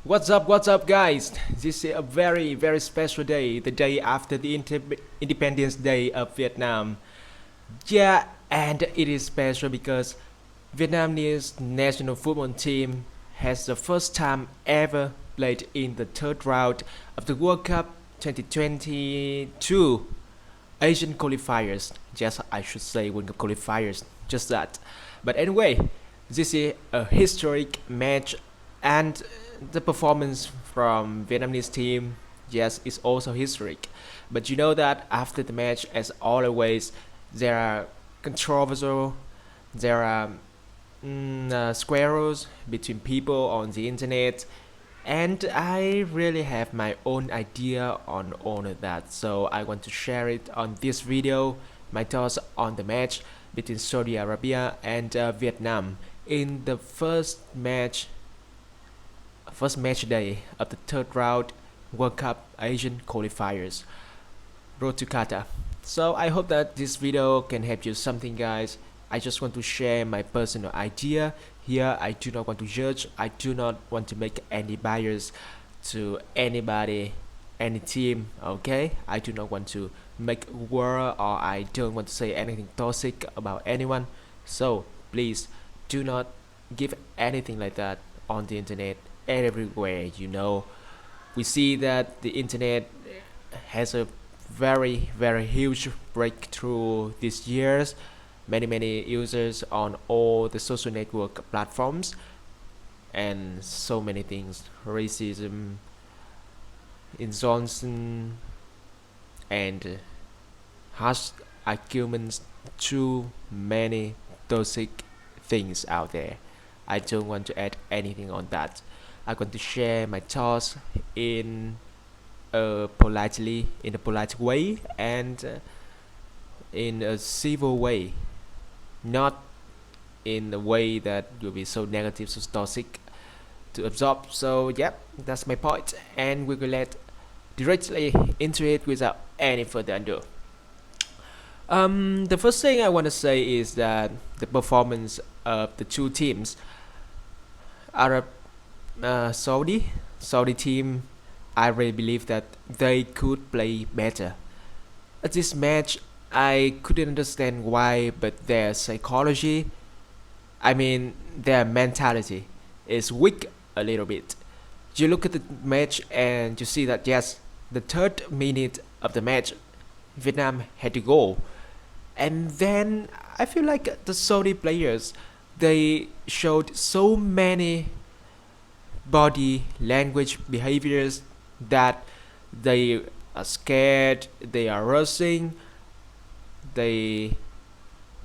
What's up, guys? This is a very special day, the day after the Independence Day of Vietnam. Yeah, and it is special because Vietnamese national football team has the first time ever played in the third round of the World Cup 2022 Asian qualifiers. Yes, I should say World Cup qualifiers, just that. But anyway, this is a historic match, and the performance from Vietnamese team, yes, is also historic. But you know that after the match, as always, there are controversial, there are squirrels between people on the internet, and I really have my own idea on all of that. So I want to share it on this video, my thoughts on the match between Saudi Arabia and Vietnam in the first match day of the third round World Cup Asian qualifiers. Road to Qatar. So I hope that this video can help you something, guys. I just want to share my personal idea here. I do not want to judge. I do not want to make any bias to anybody, any team. Okay, I do not want to make war, or I don't want to say anything toxic about anyone. So please do not give anything like that on the internet everywhere. We see that the internet has a very huge breakthrough these years. Many users on all the social network platforms, and so many things: racism, insulting, and harsh arguments. Too many toxic things out there. I don't want to add anything on that. I want to share my thoughts in a polite way, and in a civil way, not in a way that will be so negative, so toxic to absorb. So yep, that's my point, and we will get directly into it without any further ado. The first thing I want to say is that the performance of the two teams, Arab Saudi team, I really believe that they could play better. At this match, I couldn't understand why, but their psychology, I mean their mentality, is weak a little bit. You look at the match and you see that yes, the third minute of the match, Vietnam had to go, and then I feel like the Saudi players, they showed so many body language behaviors that they are scared, they are rushing, they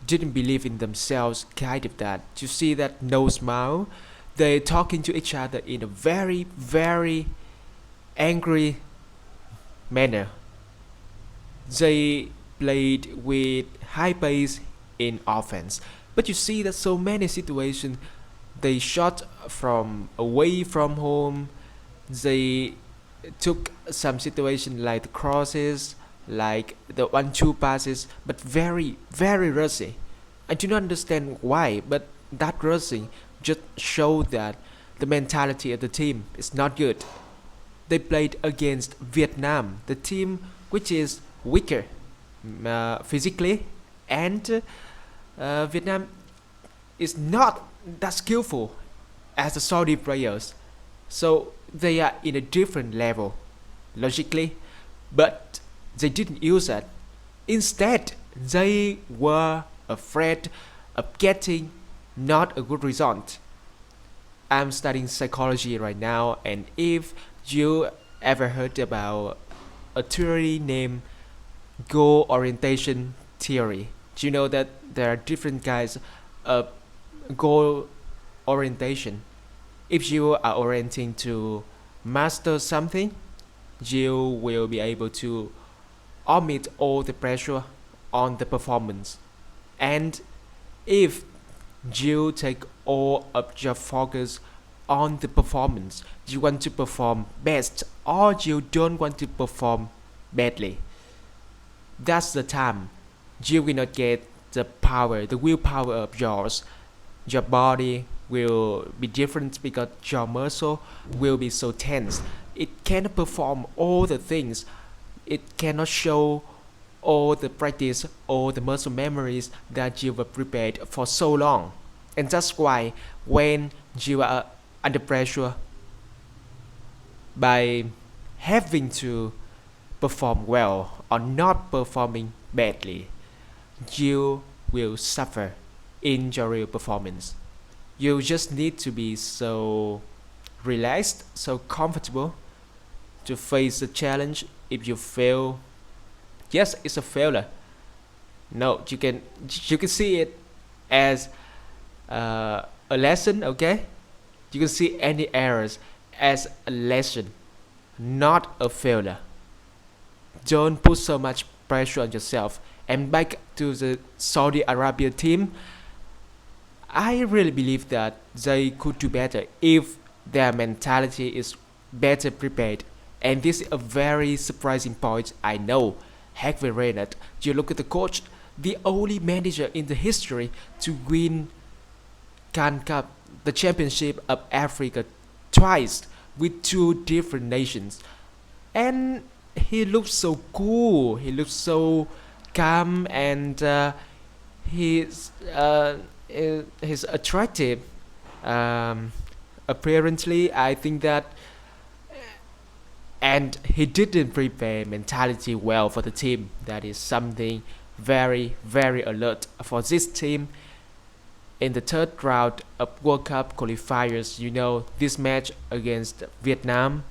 didn't believe in themselves, kind of that. You see that no smile, they talking to each other in a very angry manner. They played with high pace in offense, but you see that so many situations they shot from away from home. They took some situation like the crosses, like the 1-2 passes, but very rushy. I do not understand why, but that rushing just showed that the mentality of the team is not good. They played against Vietnam, the team which is weaker physically, and Vietnam is not that skillful as the Saudi players, so they are in a different level logically, but they didn't use that. Instead, they were afraid of getting not a good result. I'm studying psychology right now, and if you ever heard about a theory named goal orientation theory, you know that there are different kinds of goal orientation. If you are orienting to master something, you will be able to omit all the pressure on the performance. And if you take all of your focus on the performance, you want to perform best or you don't want to perform badly, that's the time you will not get the power, the willpower of yours, your body, will be different because your muscle will be so tense. It cannot perform all the things. It cannot show all the practice, all the muscle memories that you were prepared for so long. And that's why when you are under pressure by having to perform well or not performing badly, you will suffer in your real performance. You just need to be so relaxed, so comfortable to face the challenge. If you fail, yes, it's a failure. No, you can see it as a lesson. Okay, you can see any errors as a lesson, not a failure. Don't put so much pressure on yourself. And back to the Saudi Arabia team, I really believe that they could do better if their mentality is better prepared. And this is a very surprising point. I know, Hervé Renard. You look at the coach, the only manager in the history to win Can Cup, the championship of Africa, twice with two different nations. And he looks so cool. He looks so calm, and he's attractive. Um, Apparently, I think that, and he didn't prepare mentality well for the team. That is something very, very alert for this team. In the third round of World Cup qualifiers, this match against Vietnam,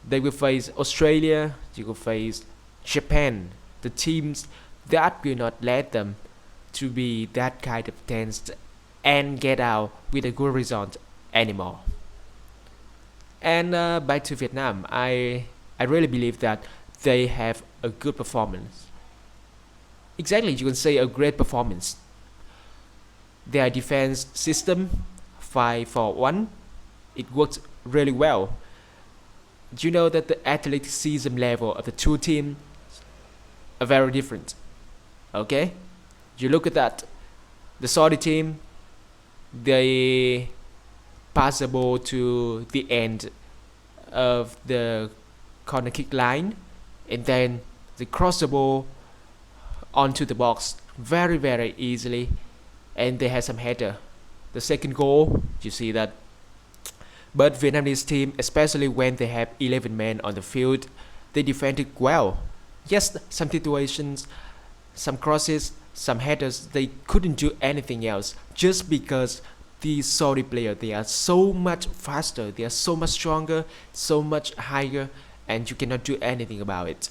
they will face Australia, you will face Japan, the teams that will not let them to be that kind of tense and get out with a good result anymore. And back to Vietnam, I really believe that they have a good performance. Exactly, you can say a great performance. Their defense system 5-4-1, it works really well. You know that the athleticism level of the two teams are very different. Okay, you look at that. The Saudi team, they pass the ball to the end of the corner kick line, and then they cross the ball onto the box very, very easily, and they had some header. The second goal, you see that. But Vietnamese team, especially when they have 11 men on the field, they defended well. Yes, some situations, some crosses, some headers, they couldn't do anything else just because these Saudi players, they are so much faster, they are so much stronger, so much higher, and you cannot do anything about it.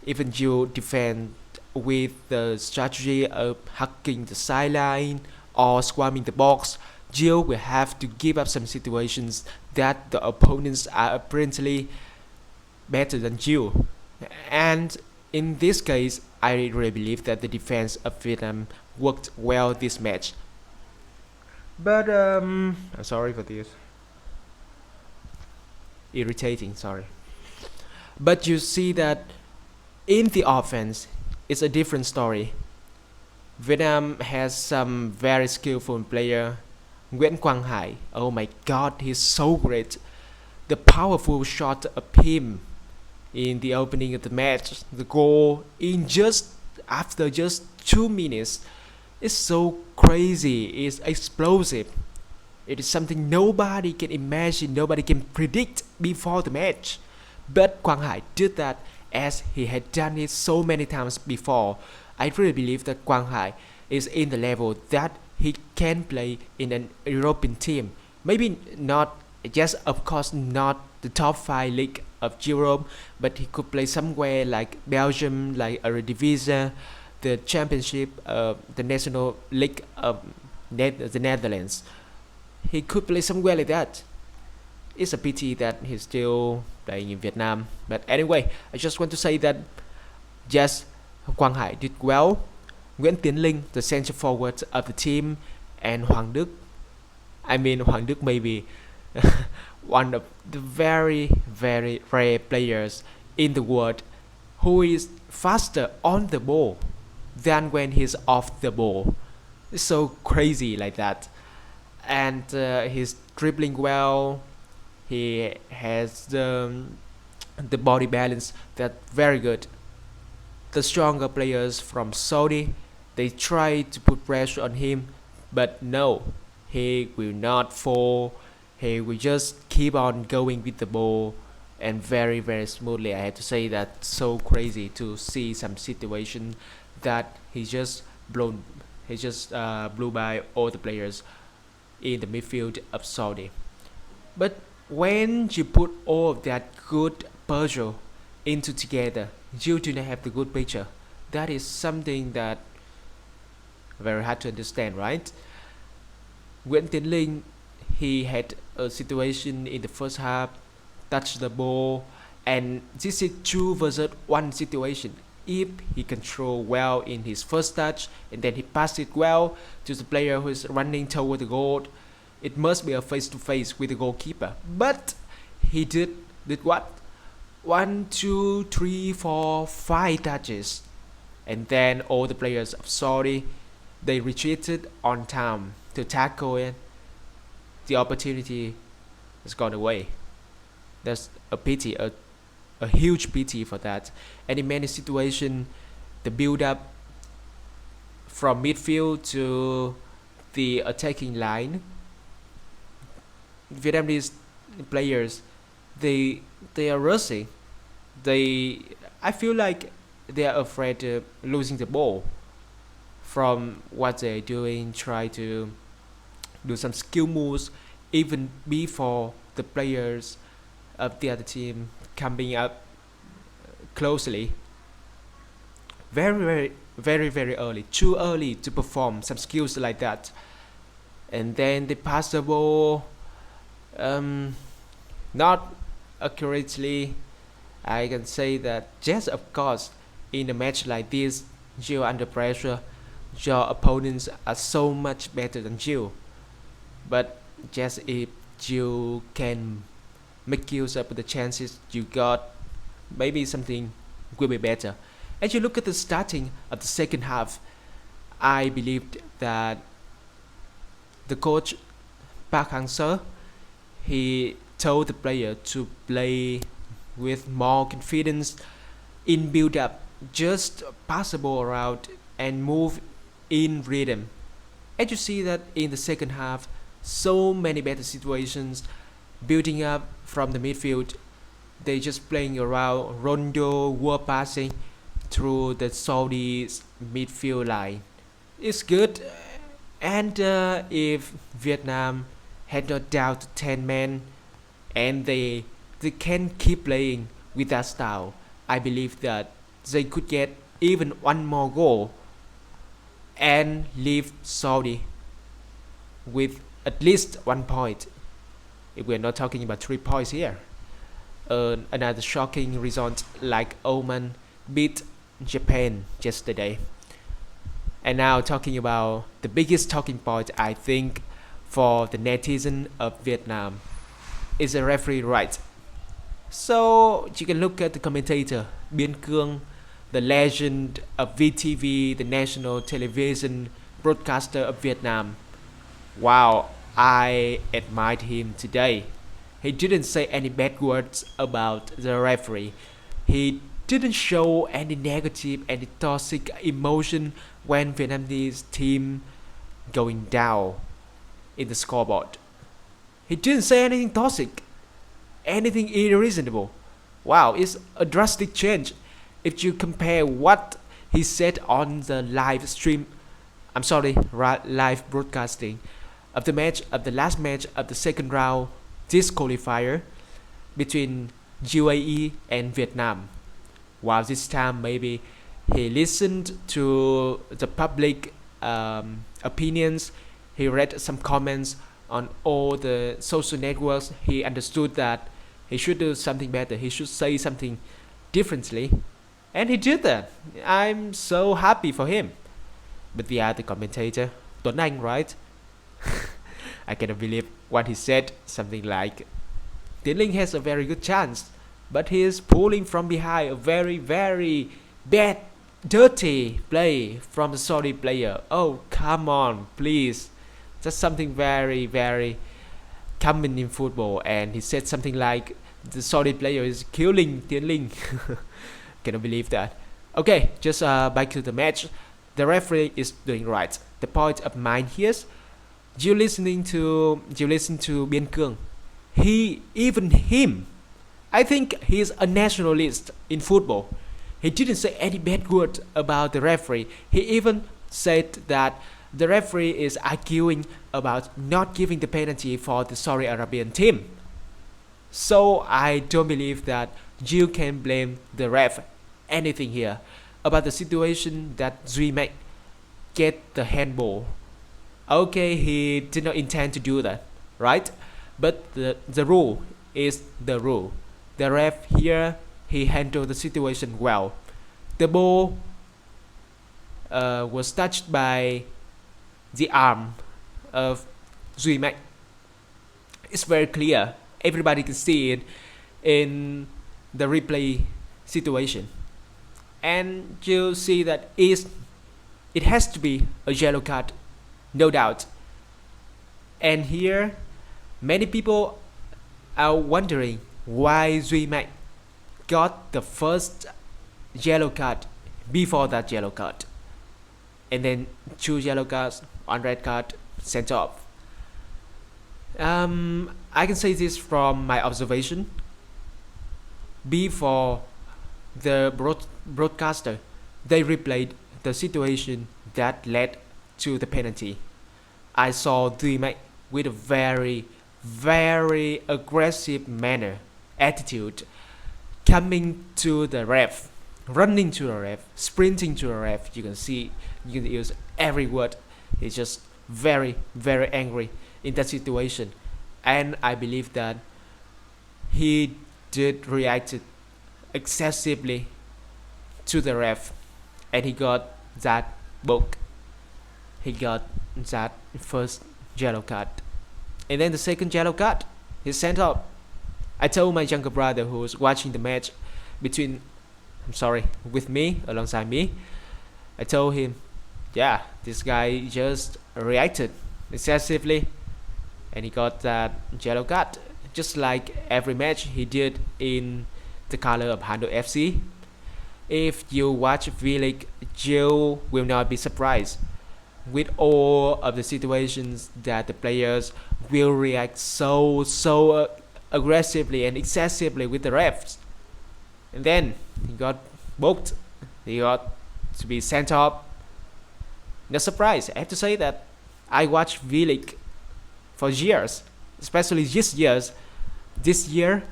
Even you defend with the strategy of hugging the sideline or swarming the box, you will have to give up some situations that the opponents are apparently better than you. And in this case, I really believe that the defense of Vietnam worked well this match. But I'm sorry for this. Irritating, sorry. But you see that in the offense, it's a different story. Vietnam has some very skillful player. Ngoc Hai, oh my god, he's so great. The powerful shot of him in the opening of the match, the goal in just after just 2 minutes, is so crazy, it's explosive. It is something nobody can imagine, nobody can predict before the match. But Quang Hai did that as he had done it so many times before. I really believe that Quang Hai is in the level that he can play in an European team. Maybe not, yes, of course, not the top 5 league of Europe, but he could play somewhere like Belgium, like Eredivisie, the championship, the national league of the Netherlands. He could play somewhere like that. It's a pity that he's still playing in Vietnam. But anyway, I just want to say that yes, Quang Hai did well. Nguyễn Tiến Linh, the center forward of the team, and Hoàng Đức. I mean, Hoàng Đức may be one of the very, very rare players in the world who is faster on the ball than when he's off the ball. It's so crazy like that. and he's dribbling well. He has the body balance that very good. The stronger players from Saudi, they try to put pressure on him, but no, he will not fall. He will just keep on going with the ball, and very very smoothly. I have to say that so crazy to see some situation that blown he just blew by all the players in the midfield of Saudi. But when you put all of that good puzzle into together, you do not have the good picture. That is something that very hard to understand, right? Nguyễn Tiến Linh, he had a situation in the first half, touched the ball, and this is 2 versus 1 situation. If he control well in his first touch and then he pass it well to the player who is running toward the goal, it must be a face-to-face with the goalkeeper. But he did what? 1, 2, 3, 4, 5 touches, and then all the players of Saudi, they retreated on time to tackle it. The opportunity has gone away. There's a pity, a huge pity for that. And in many situations, the build-up from midfield to the attacking line, Vietnamese players, they are rushing. I feel like they are afraid of losing the ball from what they're doing. Try to do some skill moves even before the players of the other team coming up closely. Very early, too early to perform some skills like that. And then they pass the ball not accurately. I can say that yes, of course, in a match like this, you're under pressure. Your opponents are so much better than you. But just if you can make use of the chances you got, maybe something will be better. As you look at the starting of the second half, I believed that the coach Park Hang-seo, he told the player to play with more confidence in build-up, just pass the ball around and move in rhythm. As you see that in the second half, so many better situations building up from the midfield. They just playing around Rondo, wall passing through the Saudi's midfield line. It's good, and if Vietnam had not down to 10 men and they can keep playing with that style, I believe that they could get even one more goal and leave Saudi with at least 1 point. If we're not talking about 3 points here. Another shocking result like Oman beat Japan yesterday. And now talking about the biggest talking point, I think, for the netizen of Vietnam is the referee right. So you can look at the commentator Biên Cương, the legend of VTV, the national television broadcaster of Vietnam. Wow, I admired him today. He didn't say any bad words about the referee. He didn't show any negative, any toxic emotion when Vietnamese team going down in the scoreboard. He didn't say anything toxic, anything irreasonable. Wow, it's a drastic change if you compare what he said on the live stream. Live broadcasting of the match, of the last match of the second round, this qualifier between UAE and Vietnam. While this time maybe he listened to the public opinions, he read some comments on all the social networks, he understood that he should do something better, he should say something differently, and he did that. I'm so happy for him. But the other commentator, Tuấn Anh, right? I cannot believe what he said, something like Tiến Linh has a very good chance, but he is pulling from behind a very bad, dirty play from the Saudi player. Oh, come on, please. That's something very, very common in football. And he said something like, the Saudi player is killing Tiến Linh. Cannot believe that. Okay, just back to the match. The referee is doing right. The point of mine here is, you listen to Biên Cương. Him, I think he's a nationalist in football. He didn't say any bad word about the referee. He even said that the referee is arguing about not giving the penalty for the Saudi Arabian team. So I don't believe that you can blame the ref anything here about the situation that Duy Manh get the handball. Okay, he did not intend to do that, right? But the rule is the rule. The ref here, he handled the situation well. The ball was touched by the arm of Duy Manh. It's very clear. Everybody can see it in the replay situation. And you see that it has to be a yellow card, no doubt. And here, many people are wondering why Duy Manh got the first yellow card before that yellow card. And then 2 yellow cards, 1 red card, sent off. I can say this from my observation. Before the broadcaster, they replayed the situation that led to the penalty. I saw Duy Manh with a very, very aggressive attitude, coming to the ref, running to the ref, sprinting to the ref. You can see, you can use every word. He's just very, very angry in that situation. And I believe that he did react excessively to the ref, and he got that book. He got that first yellow card. And then the second yellow card, he sent out. I told my younger brother who was watching the match with me, alongside me. I told him, yeah, this guy just reacted excessively and he got that yellow card. Just like every match he did in the color of Hanoi FC. If you watch V-League, you will not be surprised with all of the situations that the players will react so aggressively and excessively with the refs. And then he got booked. He got to be sent off. No surprise. I have to say that I watched V-League for years, especially this year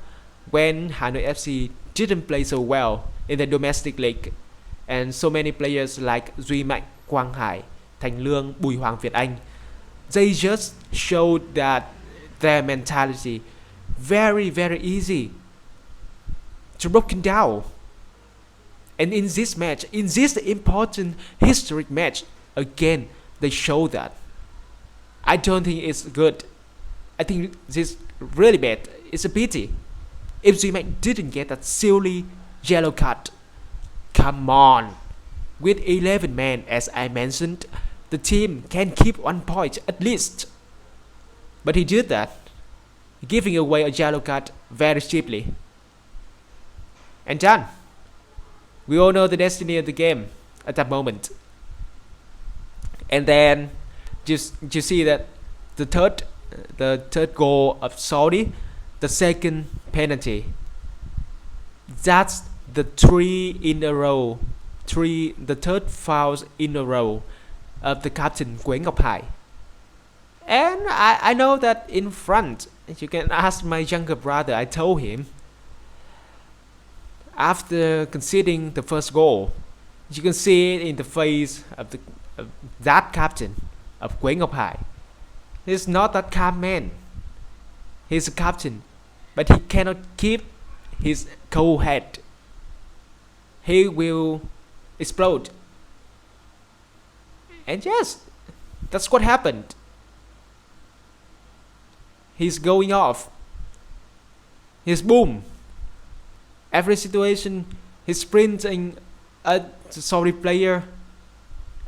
when Hanoi FC didn't play so well in the domestic league, and so many players like Duy Manh, Ngoc Hai, Thành Lương, Bùi Hoàng Việt Anh, they just showed that their mentality very, very easy to broken down. And in this match, in this important historic match, again they show that. I don't think it's good. I think this is really bad. It's a pity. If Duy Manh didn't get that silly yellow card, come on. With 11 men, as I mentioned, the team can keep 1 point at least. But he did that, giving away a yellow card very cheaply. And done. We all know the destiny of the game at that moment. And then just you see that the third goal of Saudi, the second penalty, that's the third fouls in a row of the captain Ngoc Hai. And I know that in front, you can ask my younger brother. I told him, after conceding the first goal, you can see it in the face of that captain of Ngoc Hai. He's not that calm man. He's a captain, but he cannot keep his cool head. He will explode. And yes, that's what happened. He's going off. He's boom. Every situation, he's sprinting at the Saudi player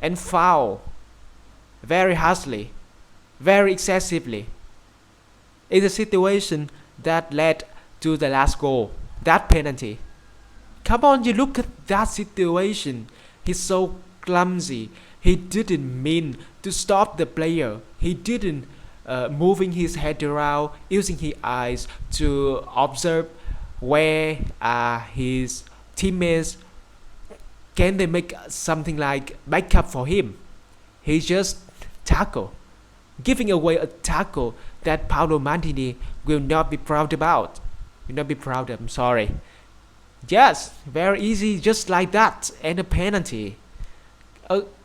and foul very harshly. very excessively. In the situation that led to the last goal, that penalty. Come on, you look at that situation. He's so clumsy. He didn't mean to stop the player. He didn't moving his head around, using his eyes to observe where are his teammates. Can they make something like backup for him? He just tackle, giving away a tackle that Paolo Maldini will not be proud about. Will not be proud of, I'm sorry. Yes, very easy, just like that, and a penalty.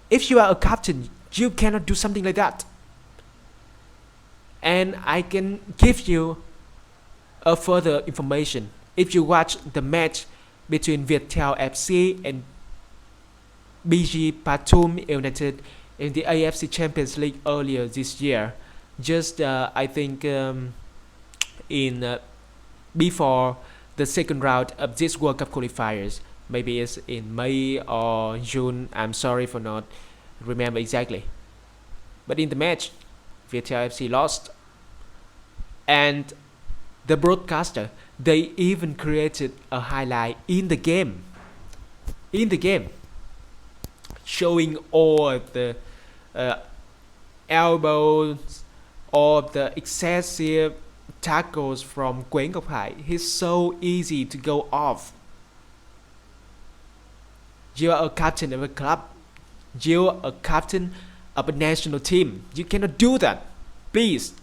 If you are a captain, you cannot do something like that. And I can give you a further information. If you watch the match between Viettel FC and BG Pathum United in the AFC Champions League earlier this year, just I think in before the second round of this World Cup qualifiers, maybe it's in May or June, I'm sorry for not remember exactly. But in the match, Viettel FC lost, and the broadcaster, they even created a highlight in the game, showing all the elbows, all the excessive tackles from Ngoc Hai. He's so easy to go off. You are a captain of a club. You are a captain of a national team. You cannot do that. Please.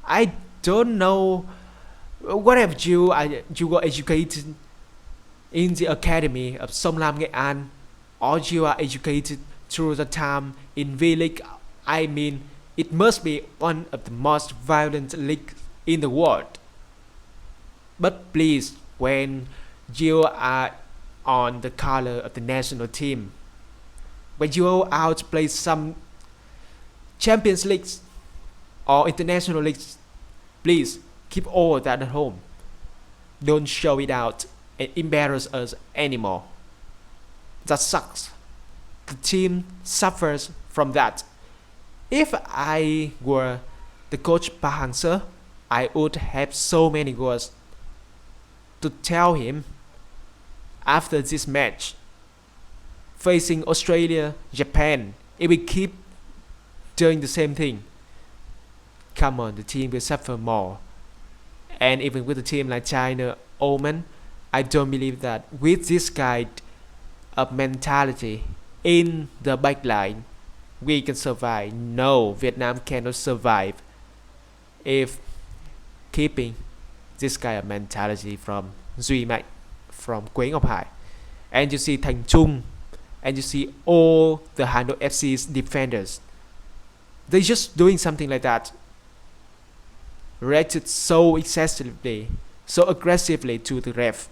I don't know what if you were educated in the academy of Sông Lam Nghệ An, or you are educated through the time in V-League. I mean, it must be one of the most violent leagues in the world. But please, when you are on the color of the national team, when you outplay some Champions Leagues or international leagues, please keep all that at home. Don't show it out and embarrass us anymore. That sucks. The team suffers from that. If I were the coach Park Hang-seo, I would have so many words to tell him after this match. Facing Australia, Japan, if we keep doing the same thing, come on, the team will suffer more. And even with a team like China, Oman, I don't believe that with this kind of mentality in the backline, we can survive. No, Vietnam cannot survive if keeping this kind of mentality from Duy Manh, from Ngoc Hai. And you see Thành Trung, and you see all the Hanoi FC's defenders. They're just doing something like that. Reacted so excessively, so aggressively to the ref.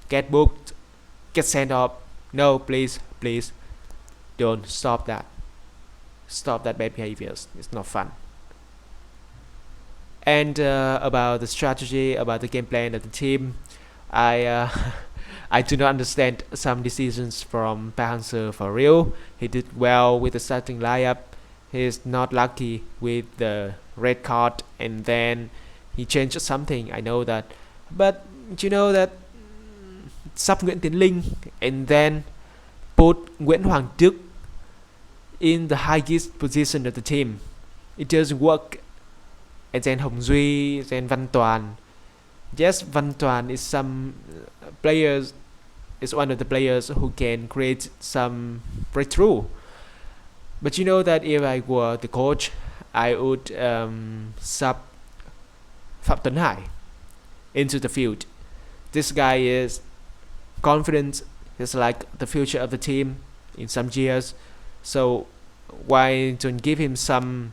Get booked, get sent off. No, please, please, don't stop that. Stop that bad behaviors. It's not fun. And about the strategy, about the game plan of the team, I I do not understand some decisions from Park Hang-seo for real. He did well with the starting lineup. He's not lucky with the red card, and then he changed something. I know that, but you know that sub Nguyễn Tiến Linh and then put Nguyễn Hoàng Đức in the highest position of the team. It doesn't work. And then Hồng Duy, then Văn Toàn. Yes, Văn Toàn is some players, is one of the players who can create some breakthrough. But you know that if I were the coach, I would sub Phạm Tuấn Hải into the field. This guy is confident. He's like the future of the team in some years. So why don't give him some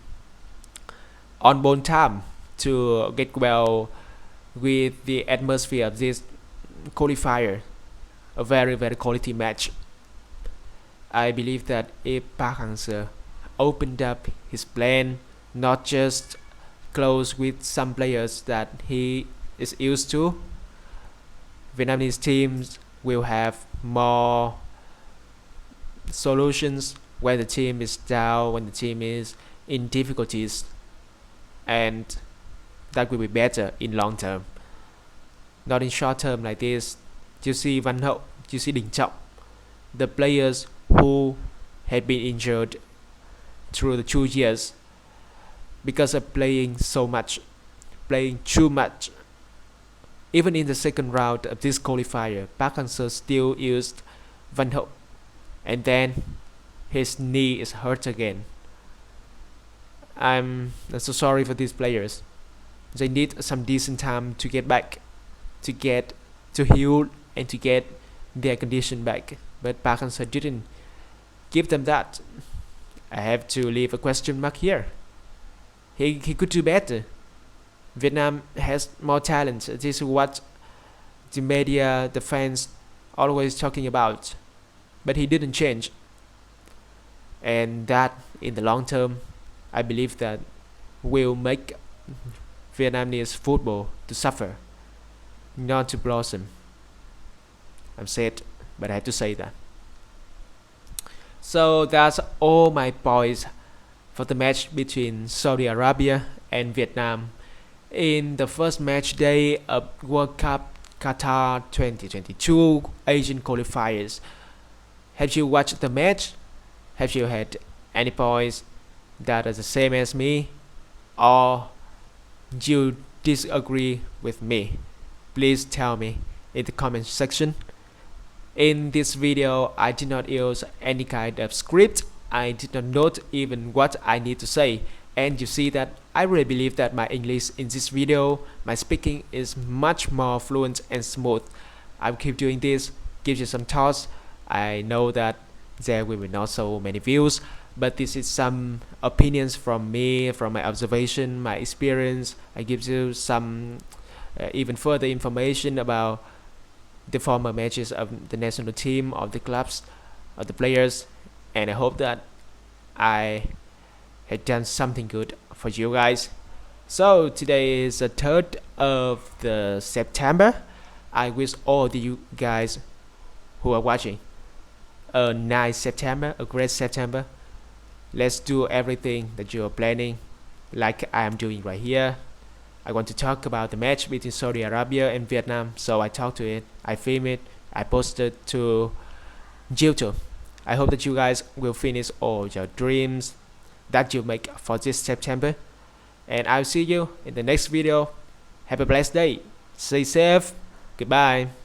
on-ball time to get well with the atmosphere of this qualifier, a very, very quality match. I believe that if Park Hang-seo opened up his plan, not just close with some players that he is used to, Vietnamese teams will have more solutions when the team is down, when the team is in difficulties, and that will be better in long term, not in short term like this. You see Văn Hậu, you see Đình Trọng, the players who had been injured through the 2 years because of playing so much, playing too much. Even in the second round of this qualifier, Park Hang-seo still used Văn Hậu, and then his knee is hurt again. I'm so sorry for these players. They need some decent time to get back, to heal and to get their condition back. But Park Hang-seo didn't give them that. I have to leave a question mark here. He could do better. Vietnam has more talent. This is what the media, the fans always talking about. But he didn't change. And that, in the long term, I believe that will make Vietnamese football to suffer, not to blossom. I'm sad, but I have to say that. So that's all my points for the match between Saudi Arabia and Vietnam in the first match day of World Cup Qatar 2022 Asian Qualifiers. Have you watched the match? Have you had any points that are the same as me, or you disagree with me? Please tell me in the comment section. In this video, I did not use any kind of script. I did not note even what I need to say, and you see that I really believe that my English in this video, my speaking is much more fluent and smooth. I will keep doing this, give you some thoughts. I know that there will be not so many views, but this is some opinions from me, from my observation, my experience. I give you some even further information about the former matches of the national team, of the clubs, of the players, and I hope that I had done something good for you guys. So today is the 3rd of the September. I wish all of you guys who are watching a nice September, a great September. Let's do everything that you are planning, like I am doing right here. I want to talk about the match between Saudi Arabia and Vietnam, so I talked to it, I filmed it, I posted to YouTube. I hope that you guys will finish all your dreams that you make for this September, and I'll see you in the next video. Have a blessed day. Stay safe. Goodbye.